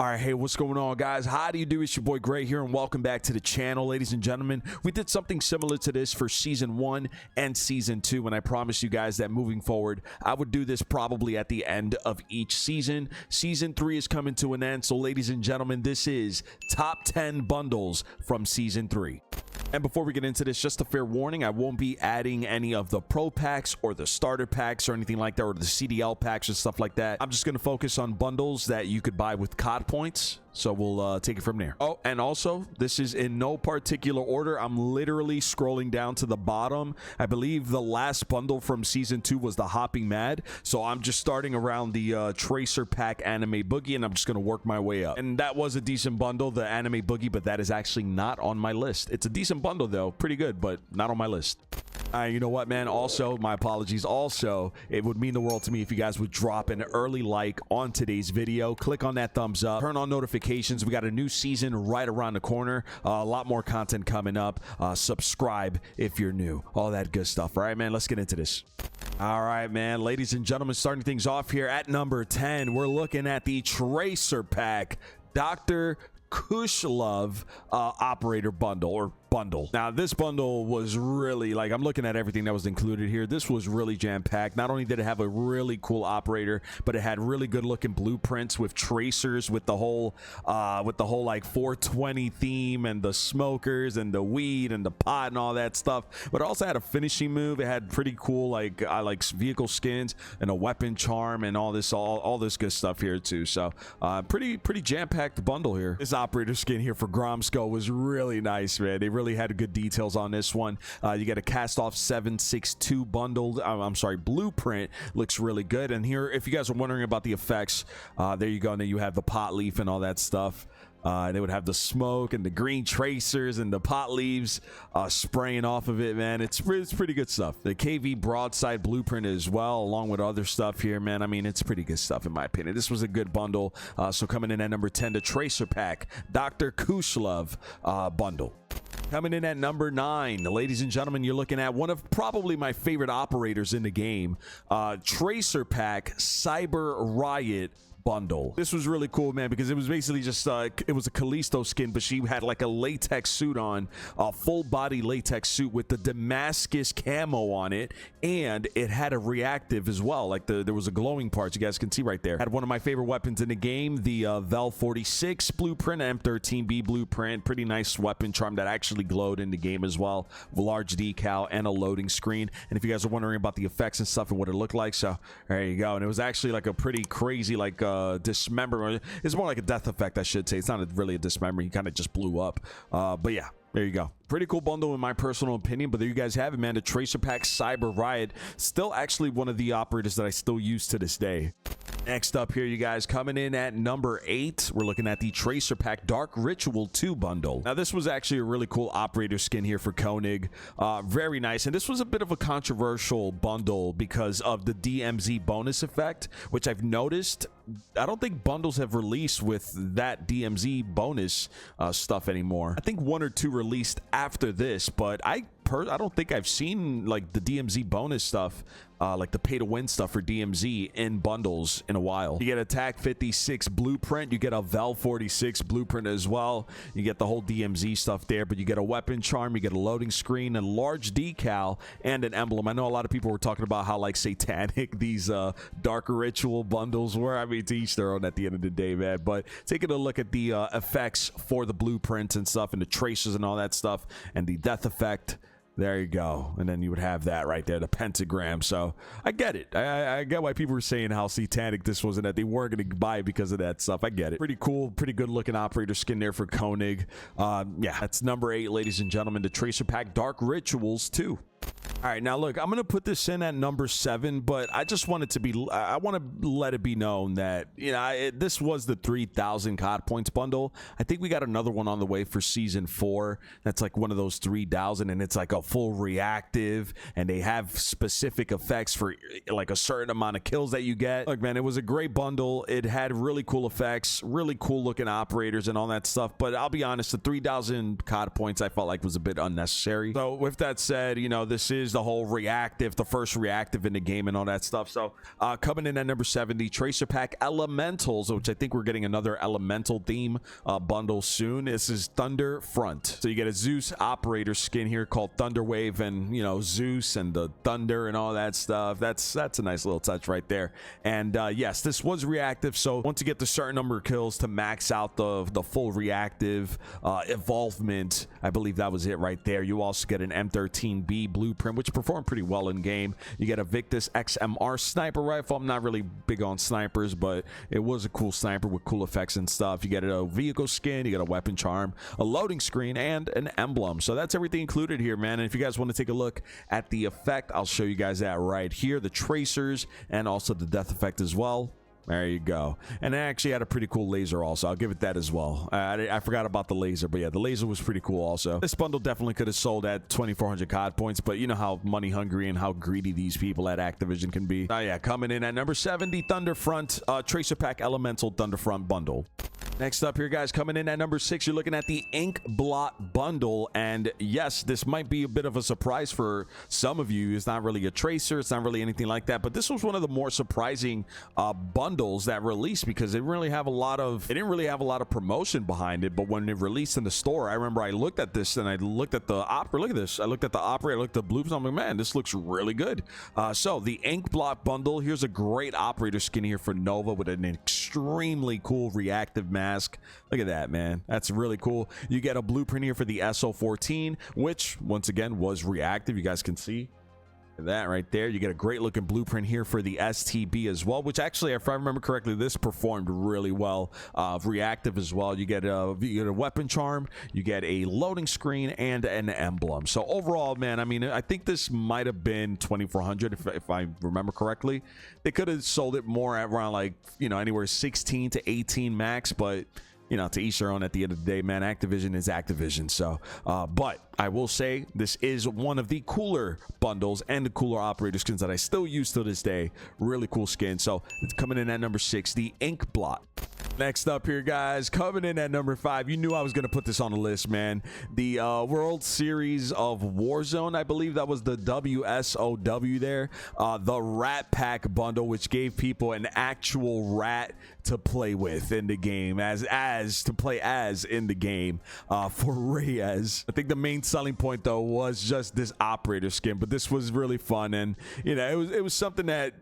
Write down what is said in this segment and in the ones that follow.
All right, hey, what's going on, guys? How do you do? It's your boy Gray here, and welcome back to the channel, ladies and gentlemen. We did something similar to this for Season 1 and Season 2, and I promised you guys that moving forward, I would do this probably at the end of each season. Season 3 is coming to an end, so ladies and gentlemen, this is Top 10 Bundles from Season 3. And before we get into this, just a fair warning, I won't be adding any of the pro packs or the starter packs or anything like that, or the CDL packs and stuff like that. I'm just going to focus on bundles that you could buy with COD points. So we'll take it from there. Oh, and also, this is in no particular order. I'm literally scrolling down to the bottom. I believe the last bundle from Season 2 was the Hopping Mad. So I'm just starting around the Tracer Pack Anime Boogie, and I'm just going to work my way up. And that was a decent bundle, the Anime Boogie, but that is actually not on my list. It's a decent bundle, though. Pretty good, but not on my list. You know what, man? Also, my apologies. Also, it would mean the world to me if you guys would drop an early like on today's video. Click on that thumbs up. Turn on notifications. We got a new season right around the corner. A lot more content coming up. Subscribe if you're new. All that good stuff. All right, man? Let's get into this. All right, man. Ladies and gentlemen, starting things off here at number 10, we're looking at the Tracer Pack Dr. Kushlov operator bundle, or bundle. Now, this bundle was really, like, I'm looking at everything that was included here. This was really jam-packed. Not only did it have a really cool operator, but it had really good looking blueprints with tracers, with the whole like 420 theme and the smokers and the weed and the pot and all that stuff. But it also had a finishing move. It had pretty cool like vehicle skins and a weapon charm and all this good stuff here too. So pretty jam-packed bundle here. This operator skin here for Gromsko was really nice, man. They really had good details on this one. You get a cast-off 762 bundled, I'm sorry, blueprint. Looks really good. And here, if you guys are wondering about the effects, there you go. And then you have the pot leaf and all that stuff. They would have the smoke and the green tracers and the pot leaves spraying off of it, man. It's pretty good stuff. The KV broadside blueprint as well, along with other stuff here, man. I mean, it's pretty good stuff in my opinion. This was a good bundle. So coming in at number 10, the Tracer Pack Dr. Kushlov bundle. Coming in at number 9, ladies and gentlemen, you're looking at one of probably my favorite operators in the game, Tracer Pack Cyber Riot bundle. This was really cool, man, because it was basically just it was a Callisto skin, but she had like a latex suit on, a full body latex suit with the Damascus camo on it, and it had a reactive as well. Like there was a glowing part, you guys can see right there. Had one of my favorite weapons in the game, the Vel 46 blueprint, M13B blueprint. Pretty nice weapon charm that actually glowed in the game as well. Large decal and a loading screen. And if you guys are wondering about the effects and stuff and what it looked like, so there you go. And it was actually like a pretty crazy like dismember. It's more like a death effect, I should say. It's not really a dismember. He kind of just blew up. But yeah, there you go. Pretty cool bundle in my personal opinion, but there you guys have it, man. The Tracer Pack Cyber Riot, still actually one of the operators that I still use to this day. Next up here, you guys, coming in at number 8, we're looking at the Tracer Pack Dark Ritual 2 bundle. Now, this was actually a really cool operator skin here for Koenig. Very nice, and this was a bit of a controversial bundle because of the DMZ bonus effect, which I've noticed I don't think bundles have released with that DMZ bonus stuff anymore. I think 1 or 2 released after this, but I don't think I've seen like the DMZ bonus stuff, like the pay to win stuff for DMZ in bundles in a while. You get a TAC 56 blueprint, you get a Vel 46 blueprint as well. You get the whole DMZ stuff there, but you get a weapon charm, you get a loading screen, a large decal, and an emblem. I know a lot of people were talking about how like satanic these Dark Ritual bundles were. I mean, to each their own at the end of the day, man. But taking a look at the effects for the blueprints and stuff, and the traces and all that stuff, and the death effect. There you go. And then you would have that right there, the pentagram. So I get it. I get why people were saying how satanic this was and that they weren't going to buy it because of that stuff. I get it. Pretty cool, pretty good looking operator skin there for Koenig. Yeah, that's number 8, ladies and gentlemen, the Tracer Pack Dark Rituals 2. All right, now look, I'm going to put this in at number 7, but I just want it to be, I want to let it be known that, you know, this was the 3,000 COD points bundle. I think we got another one on the way for Season 4. That's like one of those 3,000, and it's like a full reactive, and they have specific effects for like a certain amount of kills that you get. Look, man, it was a great bundle. It had really cool effects, really cool looking operators and all that stuff, but I'll be honest, the 3,000 COD points I felt like was a bit unnecessary. So with that said, you know, this is is the whole reactive, the first reactive in the game and all that stuff. So coming in at number 70, Tracer Pack Elementals, which I think we're getting another elemental theme bundle soon. This is Thunder Front. So you get a Zeus operator skin here called Thunder Wave, and you know, Zeus and the thunder and all that stuff. That's a nice little touch right there. And yes, this was reactive, so once you get the certain number of kills to max out the full reactive evolvement, I believe that was it right there. You also get an M13B blueprint, which performed pretty well in game. You get a Victus XMR sniper rifle. I'm not really big on snipers, but it was a cool sniper with cool effects and stuff. You get a vehicle skin, you get a weapon charm, a loading screen, and an emblem. So that's everything included here, man. And if you guys want to take a look at the effect, I'll show you guys that right here, the tracers and also the death effect as well. There you go. And it actually had a pretty cool laser also. I'll give it that as well. I forgot about the laser, but yeah, the laser was pretty cool also. This bundle definitely could have sold at 2,400 COD points, but you know how money hungry and how greedy these people at Activision can be. Yeah, coming in at number 70, Thunderfront Tracer Pack Elemental Thunderfront bundle. Next up here, guys, coming in at number 6, you're looking at the Ink Blot bundle. And yes, this might be a bit of a surprise for some of you. It's not really a tracer, it's not really anything like that, but this was one of the more surprising bundles that released, because it didn't really have a lot of promotion behind it. But when it released in the store, I remember I looked at this and I looked at the operator. Look at this. I looked at the operator, I looked at the blues. I'm like, man, this looks really good. So the Ink Blot bundle, here's a great operator skin here for Nova with an extremely cool reactive mask. Look at that, man. That's really cool. You get a blueprint here for the SO14, which once again was reactive. You guys can see that right there. You get a great looking blueprint here for the STB as well, which actually, if I remember correctly, this performed really well. Reactive as well. You get a weapon charm, you get a loading screen, and an emblem. So overall, man, I mean, I think this might have been 2,400 if I remember correctly. They could have sold it more at around, like, you know, anywhere 16 to 18 max, but you know, to each their own at the end of the day, man. Activision is Activision. So, but I will say this is one of the cooler bundles and the cooler operator skins that I still use to this day. Really cool skin. So it's coming in at number 6, the Ink Blot. Next up here, guys, coming in at number 5. You knew I was going to put this on the list, man. The World Series of Warzone, I believe that was the WSOW there. The Rat Pack bundle, which gave people an actual rat to play with in the game, to play as in the game for Reyes. I think the main selling point though was just this operator skin, but this was really fun, and you know, it was something that,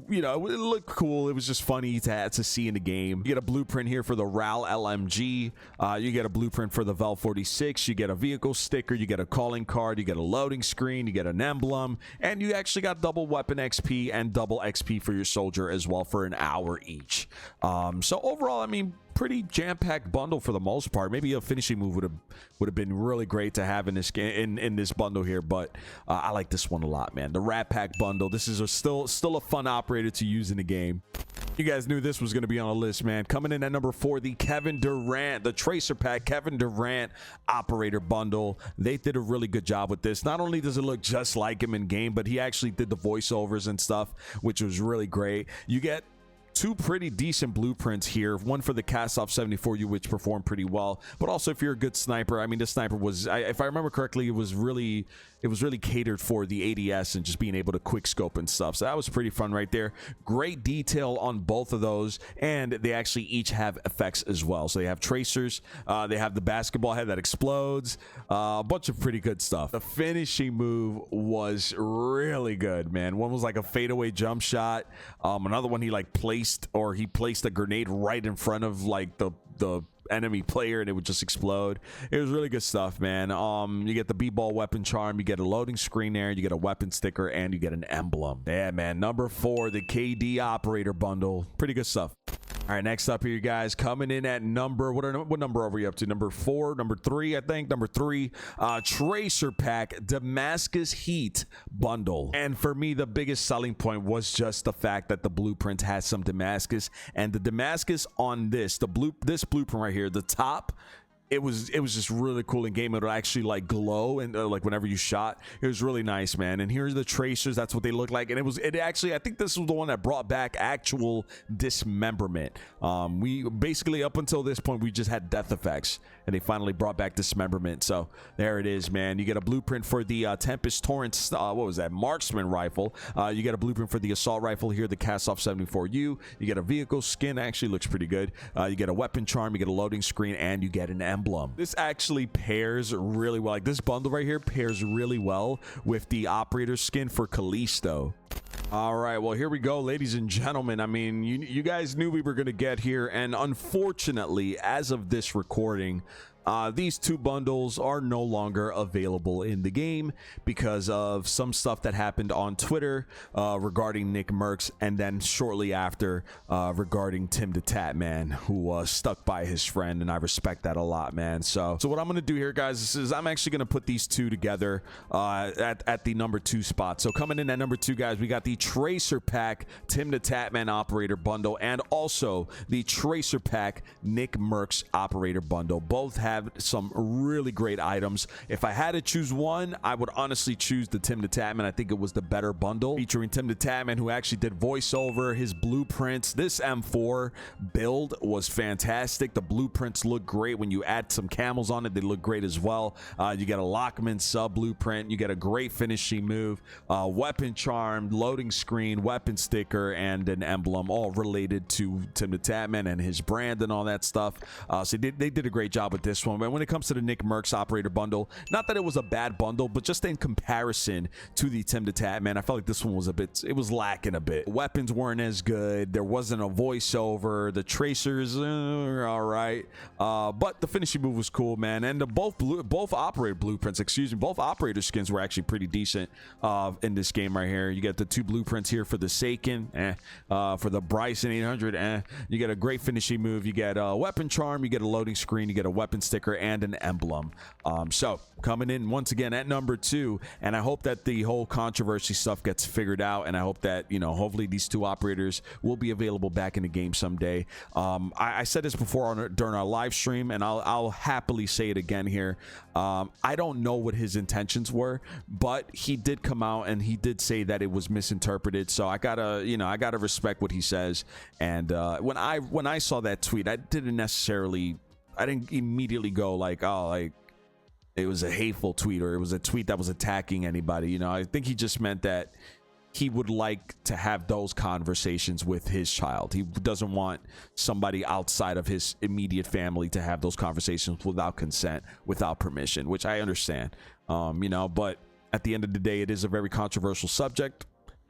you know, it looked cool. It was just funny to see in the game. You get a blueprint here for the RAL LMG. You get a blueprint for the Vel 46. You get a vehicle sticker. You get a calling card. You get a loading screen. You get an emblem, and you actually got double weapon XP and double XP for your soldier as well for an hour each. So overall, I mean, pretty jam-packed bundle for the most part. Maybe a finishing move would have been really great to have in this in this bundle here, but I like this one a lot, man. The Rat Pack bundle. This is still a fun operator to use in the game. You guys knew this was going to be on a list, man. Coming in at number 4, the Kevin Durant, the Tracer Pack Kevin Durant operator bundle. They did a really good job with this. Not only does it look just like him in game, but he actually did the voiceovers and stuff, which was really great. You get 2 pretty decent blueprints here. One for the Cast-Off 74U, which performed pretty well, but also if you're a good sniper, I mean, this sniper was, if I remember correctly, it was really catered for the ADS and just being able to quick scope and stuff. So that was pretty fun right there. Great detail on both of those, and they actually each have effects as well. So they have tracers, they have the basketball head that explodes, a bunch of pretty good stuff. The finishing move was really good, man. One was like a fadeaway jump shot. Another one he placed a grenade right in front of like the enemy player, and it would just explode. It was really good stuff, man. You get the b-ball weapon charm, you get a loading screen there, you get a weapon sticker, and you get an emblem. Yeah, man. Number 4, the KD operator bundle. Pretty good stuff. All right, next up here, you guys, coming in at number, what number are we up to? Number 4, number 3, I think. Number 3, Tracer Pack Damascus Heat bundle. And for me, the biggest selling point was just the fact that the blueprint has some Damascus, and the Damascus on this blueprint right here, the top it was just really cool in game. It would actually like glow and like whenever you shot. It was really nice, man. And here's the tracers. That's what they look like. And it actually, I think this was the one that brought back actual dismemberment. We basically, up until this point, we just had death effects, and they finally brought back dismemberment. So there it is, man. You get a blueprint for the Tempest Torrent, what was that, marksman rifle. You get a blueprint for the assault rifle here, the Cast-Off 74U. You get a vehicle skin, actually looks pretty good. You get a weapon charm, you get a loading screen, and you get an emblem. This actually pairs really well. Like, this bundle right here pairs really well with the operator skin for Callisto. All right, well, here we go, ladies and gentlemen. I mean, you guys knew we were going to get here, and unfortunately, as of this recording, these two bundles are no longer available in the game because of some stuff that happened on Twitter regarding Nick Mercs, and then shortly after regarding Tim the Tat Man, who stuck by his friend, and I respect that a lot, man. So what I'm gonna do here, guys, is I'm actually gonna put these two together at the number 2 spot. So coming in at number 2, guys, we got the Tracer Pack Tim the Tat Man Operator Bundle, and also the Tracer Pack Nick Mercs Operator Bundle. Both have some really great items. If I had to choose one, I would honestly choose the Tim the Tatman. I think it was the better bundle, featuring Tim the Tatman, who actually did voiceover, his blueprints. This M4 build was fantastic. The blueprints look great. When you add some camels on it, they look great as well. You get a Lockman sub blueprint. You get a great finishing move, weapon charm, loading screen, weapon sticker, and an emblem, all related to Tim the Tatman and his brand and all that stuff. So they did a great job with this one. But when it comes to the Nick Mercs Operator Bundle, not that it was a bad bundle, but just in comparison to the Tim the Tatman, I felt like this one was it was lacking a bit. Weapons weren't as good. There wasn't a voiceover. The tracers are all right, but the finishing move was cool, man. And both operator blueprints, both operator skins were actually pretty decent in this game right here. You get the 2 blueprints here for the Saken, for the Bryson 800, you get a great finishing move. You get a weapon charm. You get a loading screen. You get a weapon sticker and an emblem. So coming in once again at number 2, and I hope that the whole controversy stuff gets figured out, and I hope that, you know, hopefully these 2 operators will be available back in the game someday. I said this before during our live stream, and I'll happily say it again here. I don't know what his intentions were, but he did come out and he did say that it was misinterpreted, so I gotta respect what he says. And when I saw that tweet, I didn't immediately go like, oh, like it was a hateful tweet or it was a tweet that was attacking anybody. You know, I think he just meant that he would like to have those conversations with his child. He doesn't want somebody outside of his immediate family to have those conversations without consent, without permission, which I understand. You know, but at the end of the day, it is a very controversial subject,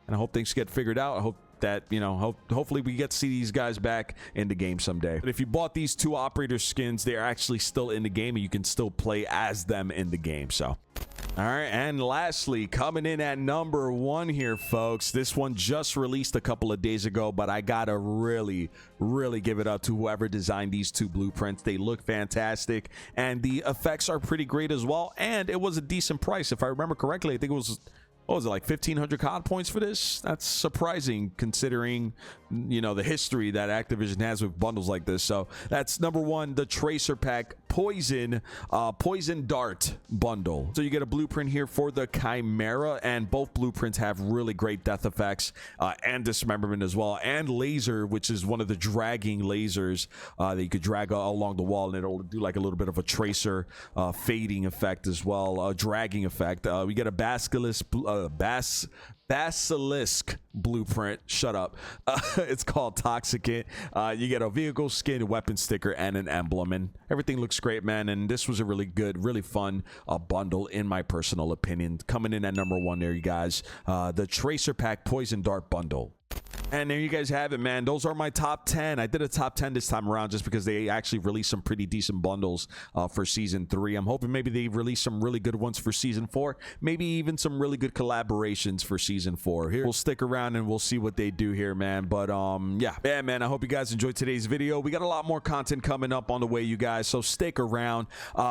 and I hope things get figured out. I hope that, you know, hopefully we get to see these guys back in the game someday. But if you bought these 2 operator skins, they're actually still in the game, and you can still play as them in the game. So all right, and lastly, coming in at number 1 here, folks, this one just released a couple of days ago, but I gotta really give it up to whoever designed these 2 blueprints. They look fantastic, and the effects are pretty great as well, and it was a decent price. If I remember correctly, I think it was, what was it, like 1,500 COD points for this? That's surprising considering, you know, the history that Activision has with bundles like this. So that's number 1, the Tracer Pack Poison Dart Bundle. So you get a blueprint here for the Chimera, and both blueprints have really great death effects and dismemberment as well, and laser, which is one of the dragging lasers that you could drag along the wall, and it'll do like a little bit of a tracer fading effect as well, a dragging effect. We get a Basilisk blueprint. Shut up. It's called Toxicant. You get a vehicle skin, a weapon sticker, and an emblem, and everything looks great, man. And this was a really good, really fun bundle in my personal opinion. Coming in at number 1 there, you guys, the Tracer Pack Poison Dart Bundle. And there you guys have it, man. Those are my top 10. I did a top 10 this time around just because they actually released some pretty decent bundles for Season 3. I'm hoping maybe they release some really good ones for Season 4. Maybe even some really good collaborations for Season 4. Here, we'll stick around and we'll see what they do here, man. But yeah, man, I hope you guys enjoyed today's video. We got a lot more content coming up on the way, you guys, so stick around.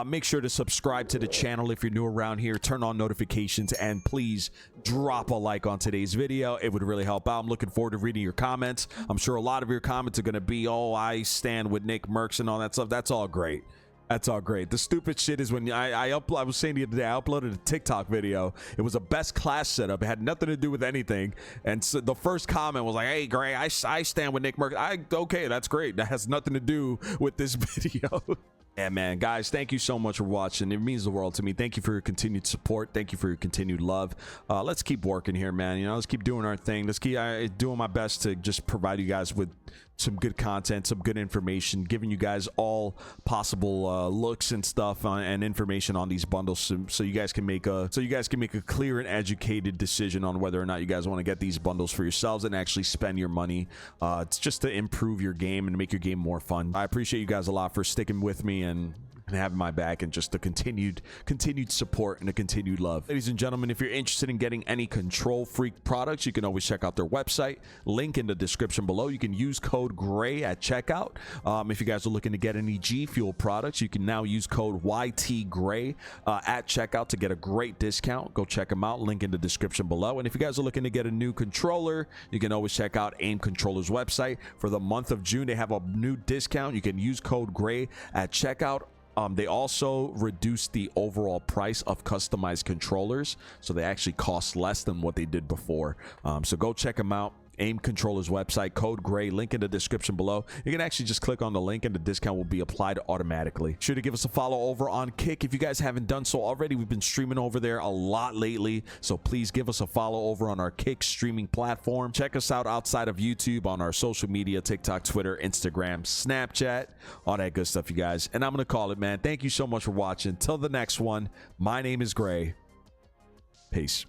Make sure to subscribe to the channel if you're new around here. Turn on notifications, and please drop a like on today's video. It would really help out. I'm looking forward to reading your comments. I'm sure a lot of your comments are going to be, oh, I stand with Nick Mercs and all that stuff. That's all great. That's all great. The stupid shit is when I was saying the other day, I uploaded a TikTok video. It was a best class setup. It had nothing to do with anything. And so the first comment was like, "Hey, Gray, I stand with Nick Merck." Okay, that's great. That has nothing to do with this video. Yeah, man, guys, thank you so much for watching. It means the world to me. Thank you for your continued support. Thank you for your continued love. Let's keep working here, man. You know, let's keep doing our thing. Let's keep doing my best to just provide you guys with some good content, some good information, giving you guys all possible looks and stuff and information on these bundles, so you guys can make a clear and educated decision on whether or not you guys want to get these bundles for yourselves and actually spend your money. It's just to improve your game and make your game more fun. I appreciate you guys a lot for sticking with me and having my back, and just the continued support and the continued love. Ladies and gentlemen, if you're interested in getting any Control Freak products, you can always check out their website, link in the description below. You can use code GRAY at checkout. If you guys are looking to get any G Fuel products, you can now use code YTGRAY at checkout to get a great discount. Go check them out, link in the description below. And if you guys are looking to get a new controller, you can always check out AIM Controller's website. For the month of June, they have a new discount. You can use code GRAY at checkout. They also reduced the overall price of customized controllers, so they actually cost less than what they did before. So go check them out. AIM Controller's website, code GRAY, link in the description below. You can actually just click on the link and the discount will be applied automatically. Sure to give us a follow over on Kick if you guys haven't done so already. We've been streaming over there a lot lately, so please give us a follow over on our Kick streaming platform. Check us out outside of YouTube on our social media, TikTok, Twitter, Instagram, Snapchat, all that good stuff, you guys. And I'm gonna call it, man. Thank you so much for watching. Till the next one, my name is Gray. Peace.